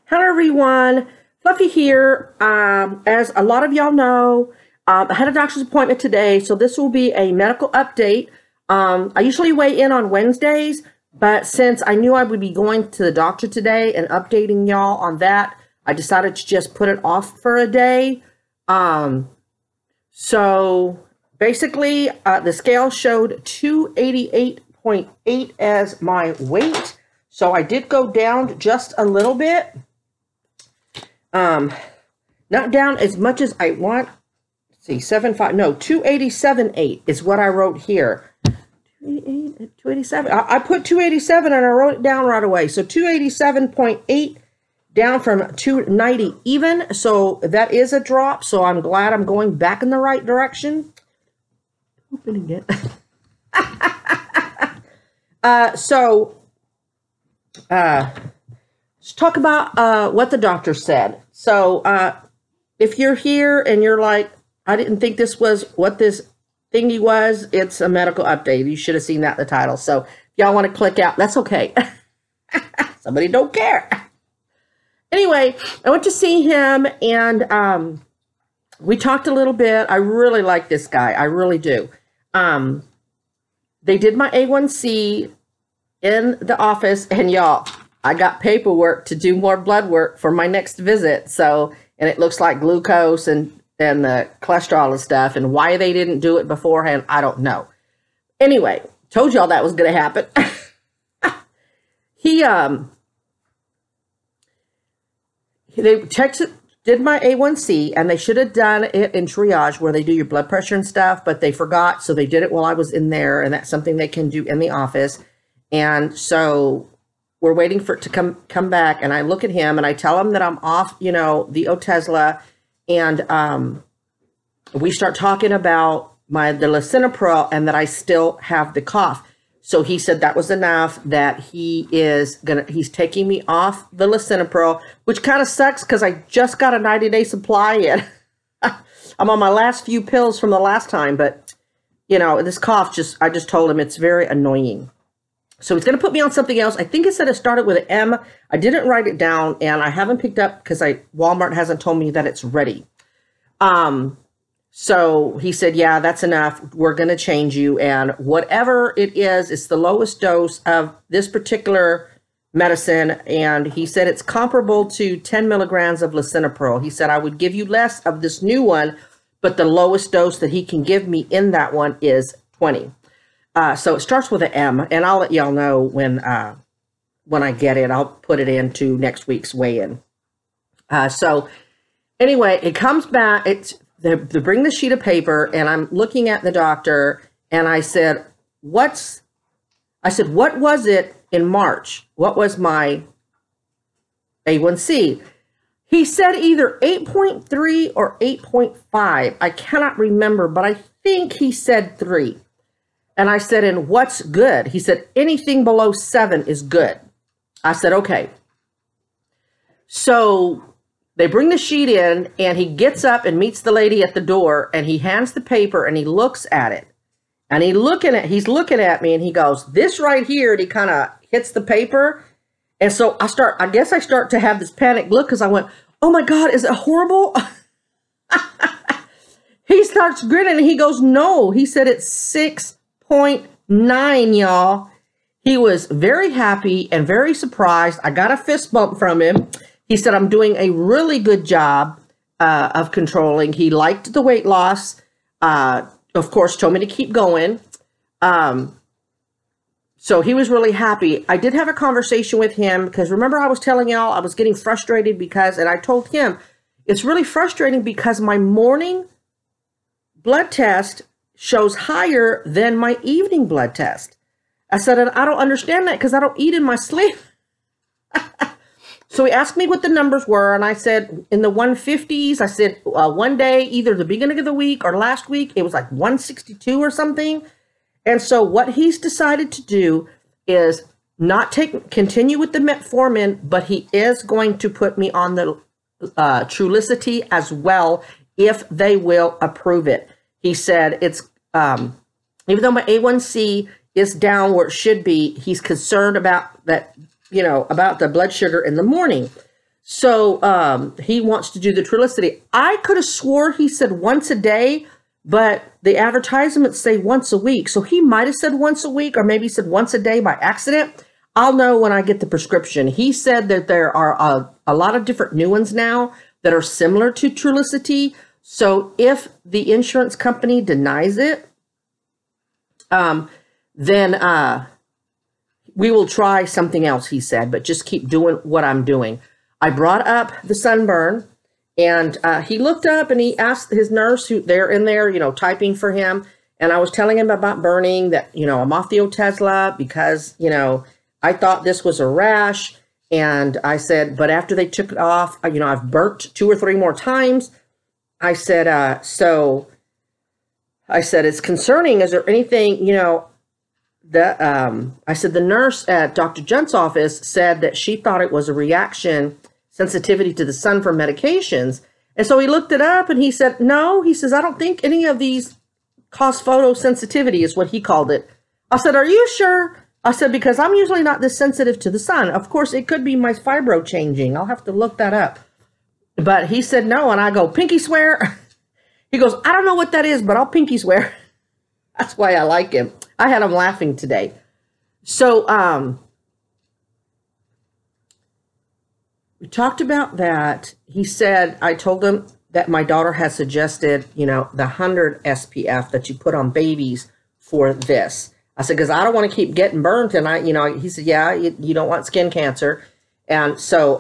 Hello, everyone. Fluffy here. As a lot of y'all know, I had a doctor's appointment today, so this will be a medical update. I usually weigh in on Wednesdays, but since I knew I would be going to the doctor today and updating y'all on that, I decided to just put it off for a day. So basically, the scale showed 288.8 as my weight. So I did go down just a little bit. Not down as much as I want. Let's see, 287.8 is what I wrote here. 287. I put 287 and I wrote it down right away. So 287.8 down from 290 even. So that is a drop. So I'm glad I'm going back in the right direction. Opening it. Let's talk about what the doctor said. So if you're here and you're like, I didn't think this was what this thingy was, it's a medical update. You should have seen that in the title. So if y'all want to click out, that's okay. Somebody don't care. Anyway, I went to see him and we talked a little bit. I really like this guy. I really do. They did my A1C in the office, and y'all, I got paperwork to do more blood work for my next visit. So, and it looks like glucose and the cholesterol and stuff. And why they didn't do it beforehand, I don't know. Anyway, told y'all that was going to happen. They did my A1C, and they should have done it in triage where they do your blood pressure and stuff, but they forgot. So they did it while I was in there, and that's something they can do in the office. And so we're waiting for it to come back, and I look at him and I tell him that I'm off, the Otezla, and we start talking about the lisinopril and that I still have the cough. So he said that was enough, that he's taking me off the lisinopril, which kind of sucks because I just got a 90-day supply in. I'm on my last few pills from the last time, but this cough I just told him it's very annoying. So he's going to put me on something else. I think it said it started with an M. I didn't write it down, and I haven't picked up because Walmart hasn't told me that it's ready. So he said, yeah, that's enough. We're going to change you. And whatever it is, it's the lowest dose of this particular medicine. And he said it's comparable to 10 milligrams of lisinopril. He said, I would give you less of this new one, but the lowest dose that he can give me in that one is 20. So it starts with an M, and I'll let y'all know when I get it. I'll put it into next week's weigh-in. So anyway, it comes back. They bring the sheet of paper, and I'm looking at the doctor, and I said, what was it in March? What was my A1C? He said either 8.3 or 8.5. I cannot remember, but I think he said 3. And I said, and what's good? He said, anything below 7 is good. I said, okay. So they bring the sheet in, and he gets up and meets the lady at the door, and he hands the paper, and he looks at it. And he's looking at me, and he goes, this right here, and he kind of hits the paper. And so I start to have this panic look, because I went, oh my God, is it horrible? He starts grinning, and he goes, no. He said it's 6.9, y'all. He was very happy and very surprised. I got a fist bump from him. He said, I'm doing a really good job of controlling. He liked the weight loss. Of course, told me to keep going. So he was really happy. I did have a conversation with him because remember I was telling y'all I was getting frustrated and I told him it's really frustrating because my morning blood test shows higher than my evening blood test. I said, and I don't understand that because I don't eat in my sleep. So he asked me what the numbers were, and I said in the 150s. I said one day, either the beginning of the week or last week, it was like 162 or something. And so what he's decided to do is not continue with the metformin, but he is going to put me on the Trulicity as well if they will approve it. He said it's even though my A1C is down where it should be, he's concerned about that, about the blood sugar in the morning. So he wants to do the Trulicity. I could have swore he said once a day, but the advertisements say once a week. So he might have said once a week, or maybe said once a day by accident. I'll know when I get the prescription. He said that there are a lot of different new ones now that are similar to Trulicity. So if the insurance company denies it, then we will try something else, he said, but just keep doing what I'm doing. I brought up the sunburn, and he looked up and he asked his nurse, who they're in there, typing for him. And I was telling him about burning, that, I'm off the Otezla because, I thought this was a rash. And I said, but after they took it off, I've burnt 2 or 3 more times. I said, it's concerning. Is there anything, I said, the nurse at Dr. Junt's office said that she thought it was a reaction, sensitivity to the sun from medications. And so he looked it up and he said, no, he says, I don't think any of these cause photosensitivity, is what he called it. I said, are you sure? I said, because I'm usually not this sensitive to the sun. Of course, it could be my fibro changing. I'll have to look that up. But he said no, and I go, pinky swear? He goes, I don't know what that is, but I'll pinky swear. That's why I like him. I had him laughing today. So we talked about that. He said, I told him that my daughter has suggested, the 100 SPF that you put on babies for this. I said, because I don't want to keep getting burnt. And he said, yeah, you don't want skin cancer. And so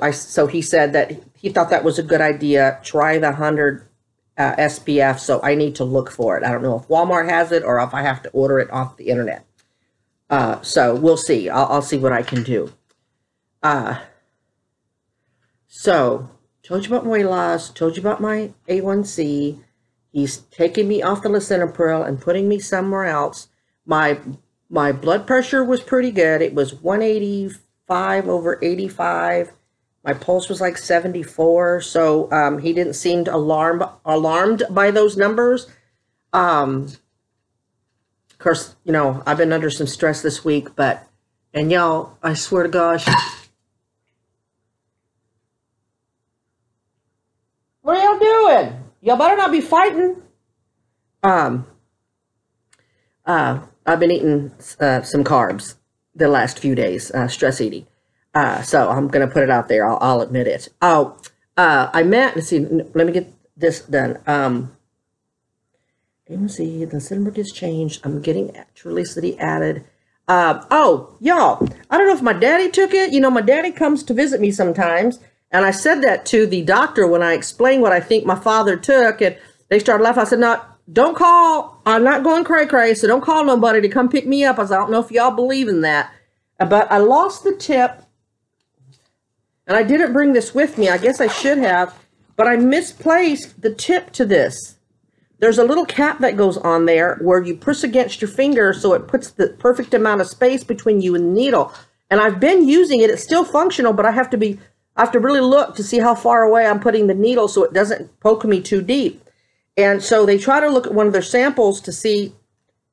he said that he thought that was a good idea. Try the 100 SPF. So I need to look for it. I don't know if Walmart has it or if I have to order it off the internet. So we'll see. I'll see what I can do. So told you about my weight loss, told you about my A1C. He's taking me off the lisinopril and putting me somewhere else. My blood pressure was pretty good. It was 185/85. My pulse was like 74. So he didn't seem alarmed by those numbers. Of course, I've been under some stress this week, and y'all, I swear to gosh. What are y'all doing? Y'all better not be fighting. I've been eating some carbs the last few days, stress eating. So I'm going to put it out there. I'll admit it. Let's see, let me get this done. A1C, the cinema gets changed. I'm getting Trulicity added. Y'all, I don't know if my daddy took it. My daddy comes to visit me sometimes. And I said that to the doctor when I explained what I think my father took. And they started laughing. I said, no, don't call. I'm not going cray-cray, so don't call nobody to come pick me up. I said, I don't know if y'all believe in that. But I lost the tip. And I didn't bring this with me. I guess I should have. But I misplaced the tip to this. There's a little cap that goes on there where you press against your finger so it puts the perfect amount of space between you and the needle. And I've been using it. It's still functional, but I have to really look to see how far away I'm putting the needle so it doesn't poke me too deep. And so they try to look at one of their samples to see,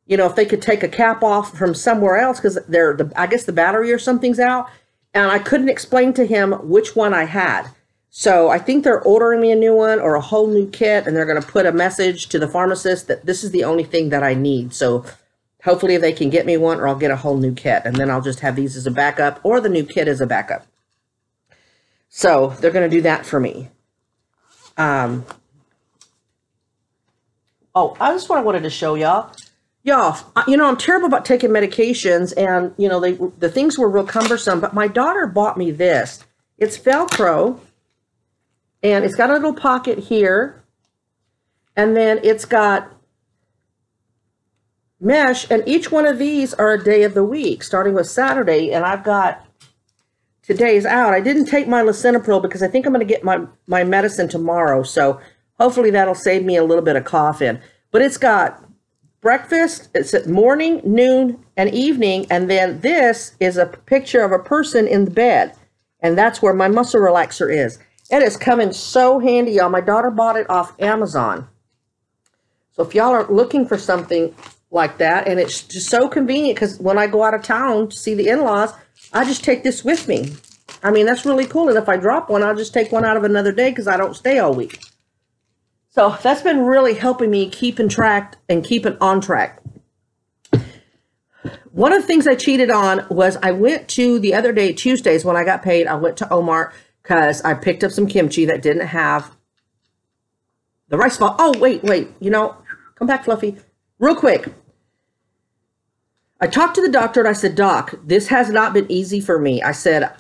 if they could take a cap off from somewhere else because I guess the battery or something's out. And I couldn't explain to him which one I had. So I think they're ordering me a new one or a whole new kit, and they're going to put a message to the pharmacist that this is the only thing that I need. So hopefully they can get me one, or I'll get a whole new kit, and then I'll just have these as a backup or the new kit as a backup. So they're going to do that for me. That's what I wanted to show y'all. Y'all, I'm terrible about taking medications, and, the things were real cumbersome, but my daughter bought me this. It's Velcro, and it's got a little pocket here, and then it's got mesh, and each one of these are a day of the week, starting with Saturday, and I've got today's out. I didn't take my lisinopril because I think I'm going to get my medicine tomorrow, so hopefully that'll save me a little bit of coughing. But it's got breakfast, it's at morning, noon, and evening, and then this is a picture of a person in the bed, and that's where my muscle relaxer is. It is coming so handy, y'all. My daughter bought it off Amazon. So if y'all are looking for something like that, and it's just so convenient because when I go out of town to see the in-laws, I just take this with me. I mean, that's really cool. And if I drop one, I'll just take one out of another day because I don't stay all week. So that's been really helping me keeping track and keeping on track. One of the things I cheated on was I went to the other day, Tuesdays when I got paid, I went to Omar because I picked up some kimchi that didn't have the rice ball. Oh, wait, you know, come back, Fluffy. Real quick. I talked to the doctor and I said, Doc, this has not been easy for me. I said,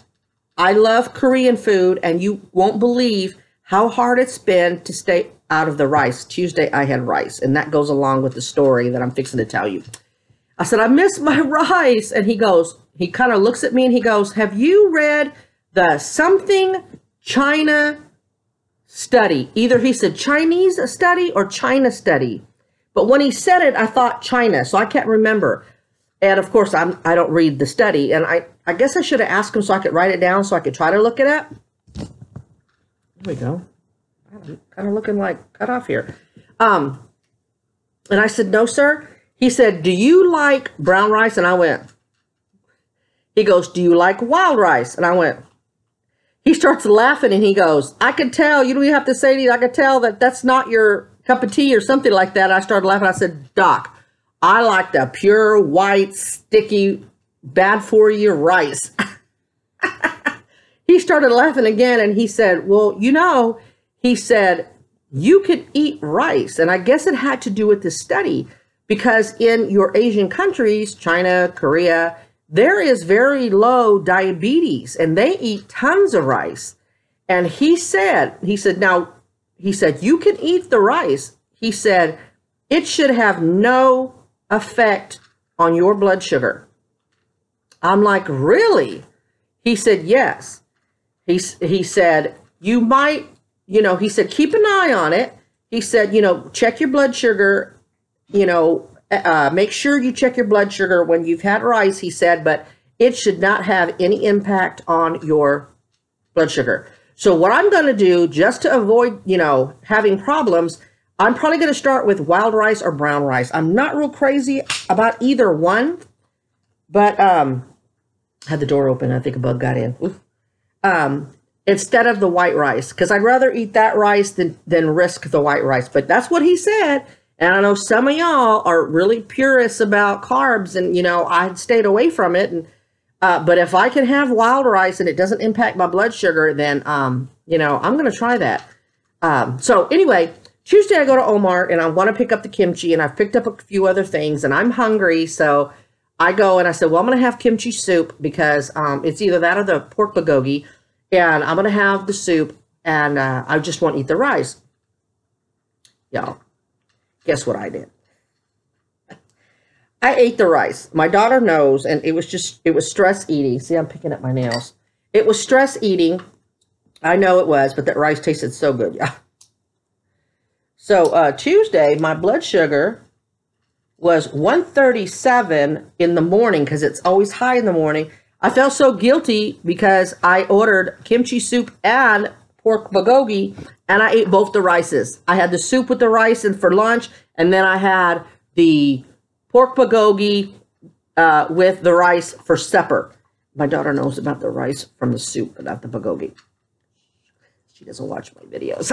I love Korean food and you won't believe how hard it's been to stay out of the rice. Tuesday I had rice, and that goes along with the story that I'm fixing to tell you. I said, I miss my rice. And he goes, he kind of looks at me and he goes, have you read the something China study? Either he said Chinese study or China study. But when he said it, I thought China, so I can't remember. And of course, I don't read the study. And I guess I should have asked him so I could write it down so I could try to look it up. There we go. I'm kind of looking like cut off here. And I said, no, sir. He said, do you like brown rice? And I went, he goes, do you like wild rice? And I went, he starts laughing and he goes, I could tell, you don't even have to say anything. I could tell that that's not your cup of tea or something like that. I started laughing. I said, Doc, I like the pure, white, sticky, bad for you rice. He started laughing again and he said, well, you know, he said, you could eat rice. And I guess it had to do with this study because in your Asian countries, China, Korea, there is very low diabetes and they eat tons of rice. And he said, you can eat the rice. He said, it should have no effect on your blood sugar. I'm like, really? He said, yes. He said, you might, you know, he said, keep an eye on it. He said, you know, check your blood sugar, you know, make sure you check your blood sugar when you've had rice, he said, but it should not have any impact on your blood sugar. So what I'm going to do just to avoid, you know, having problems, I'm probably going to start with wild rice or brown rice. I'm not real crazy about either one, but I had the door open. I think a bug got in. Instead of the white rice, because I'd rather eat that rice than risk the white rice. But that's what he said. And I know some of y'all are really purists about carbs, and, you know, I stayed away from it. And but if I can have wild rice and it doesn't impact my blood sugar, then, you know, I'm going to try that. So anyway, Tuesday I go to Omar and I want to pick up the kimchi, and I've picked up a few other things and I'm hungry. So I go and I said, well, I'm going to have kimchi soup because it's either that or the pork bulgogi. And I'm going to have the soup, and I just won't eat the rice. Y'all, guess what I did? I ate the rice. My daughter knows, and it was stress eating. See, I'm picking up my nails. It was stress eating. I know it was, but that rice tasted so good, yeah. So Tuesday, my blood sugar was 137 in the morning because it's always high in the morning. I felt so guilty because I ordered kimchi soup and pork bulgogi, and I ate both the rices. I had the soup with the rice and for lunch, and then I had the pork bulgogi with the rice for supper. My daughter knows about the rice from the soup, but not the bulgogi. She doesn't watch my videos.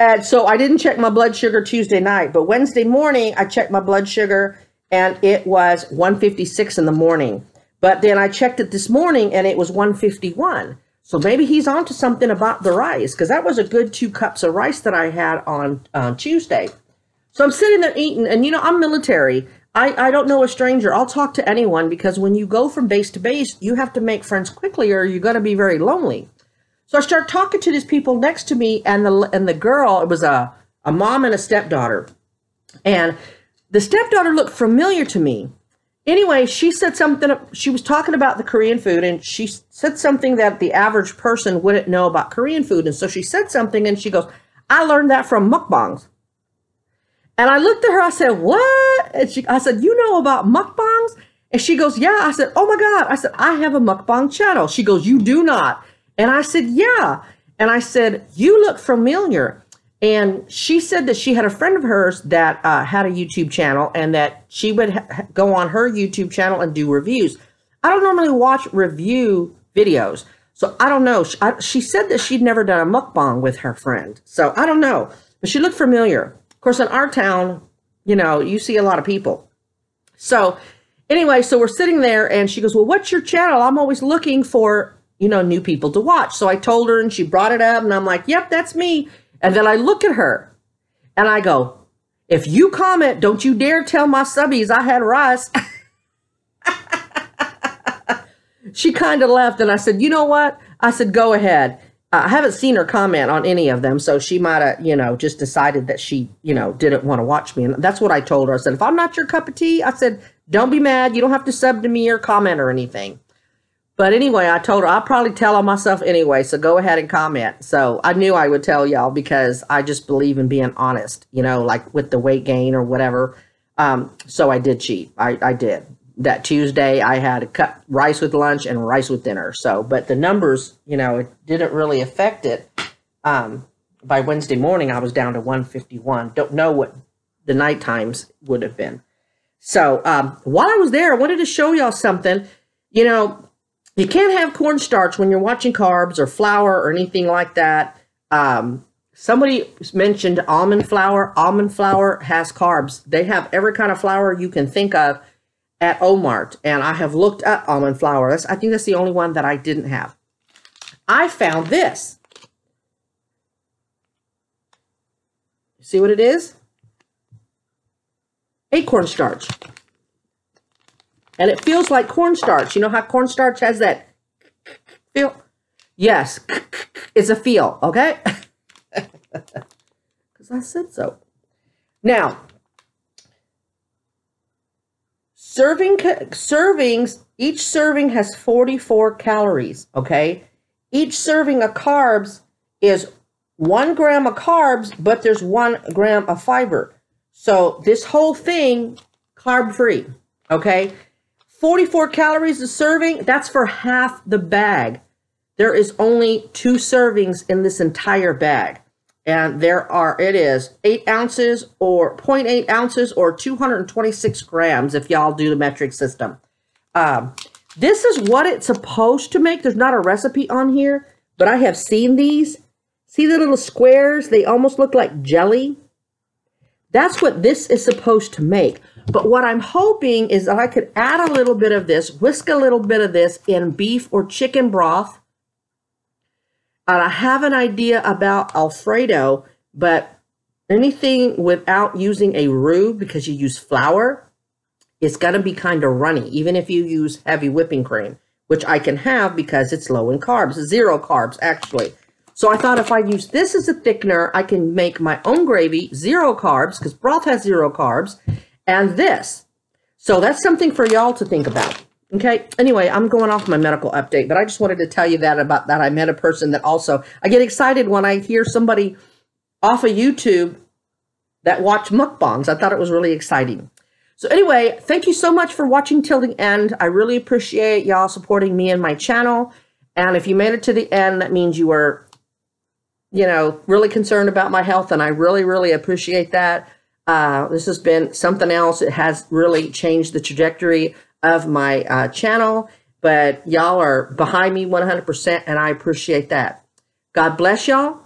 And so I didn't check my blood sugar Tuesday night, but Wednesday morning I checked my blood sugar, and it was 156 in the morning. But then I checked it this morning and it was 151. So maybe he's onto something about the rice, because that was a good 2 cups of rice that I had on Tuesday. So I'm sitting there eating, and you know, I'm military. I don't know a stranger. I'll talk to anyone, because when you go from base to base, you have to make friends quickly or you're going to be very lonely. So I start talking to these people next to me, and the girl, it was a mom and a stepdaughter. And the stepdaughter looked familiar to me. Anyway, she said something, she was talking about the Korean food, and she said something that the average person wouldn't know about Korean food. And so she said something, and she goes, I learned that from mukbangs. And I looked at her, I said, what? And I said, you know about mukbangs? And she goes, yeah. I said, oh my God. I said, I have a mukbang channel. She goes, you do not. And I said, yeah. And I said, you look familiar. And she said that she had a friend of hers that had a YouTube channel, and that she would go on her YouTube channel and do reviews. I don't normally watch review videos. So I don't know. She said that she'd never done a mukbang with her friend. So I don't know. But she looked familiar. Of course, in our town, you know, you see a lot of people. So anyway, so we're sitting there and she goes, well, what's your channel? I'm always looking for, you know, new people to watch. So I told her and she brought it up and I'm like, yep, that's me. And then I look at her and I go, if you comment, don't you dare tell my subbies I had rice. She kind of laughed and I said, you know what? I said, go ahead. I haven't seen her comment on any of them. So she might have, you know, just decided that she, you know, didn't want to watch me. And that's what I told her. I said, if I'm not your cup of tea, I said, don't be mad. You don't have to sub to me or comment or anything. But anyway, I told her I'll probably tell on myself anyway. So go ahead and comment. So I knew I would tell y'all because I just believe in being honest, you know, like with the weight gain or whatever. So I did cheat. I did. That Tuesday, I had to cut rice with lunch and rice with dinner. So, but the numbers, you know, it didn't really affect it. By Wednesday morning, I was down to 151. Don't know what the night times would have been. So, while I was there, I wanted to show y'all something. You know, you can't have cornstarch when you're watching carbs or flour or anything like that. Somebody mentioned almond flour. Almond flour has carbs. They have every kind of flour you can think of at Omart, and I have looked up almond flour. I think that's the only one that I didn't have. I found this. See what it is? Acorn starch. And it feels like cornstarch. You know how cornstarch has that feel? Yes, it's a feel, okay? Because I said so. Now, servings, each serving has 44 calories, okay? Each serving of carbs is 1 gram of carbs, but there's 1 gram of fiber. So this whole thing, carb-free, okay? 44 calories a serving, that's for half the bag. There is only 2 servings in this entire bag. And it is 8 ounces or 0.8 ounces or 226 grams if y'all do the metric system. This is what it's supposed to make. There's not a recipe on here, but I have seen these. See the little squares? They almost look like jelly. That's what this is supposed to make. But what I'm hoping is that I could add a little bit of this, whisk a little bit of this in beef or chicken broth. And I have an idea about Alfredo, but anything without using a roux because you use flour, it's going to be kind of runny, even if you use heavy whipping cream, which I can have because it's low in carbs, 0 carbs actually. So I thought if I use this as a thickener, I can make my own gravy, 0 carbs, because broth has 0 carbs, and this. So that's something for y'all to think about. Okay, anyway, I'm going off my medical update, but I just wanted to tell you that about that. I met a person that also, I get excited when I hear somebody off of YouTube that watch mukbangs. I thought it was really exciting. So anyway, thank you so much for watching till the end. I really appreciate y'all supporting me and my channel. And if you made it to the end, that means you were, you know, really concerned about my health. And I really, really appreciate that. This has been something else. It has really changed the trajectory of my channel, but y'all are behind me 100%, and I appreciate that. God bless y'all.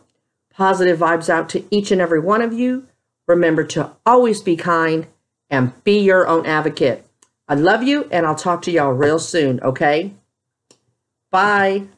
Positive vibes out to each and every one of you. Remember to always be kind and be your own advocate. I love you, and I'll talk to y'all real soon, okay? Bye.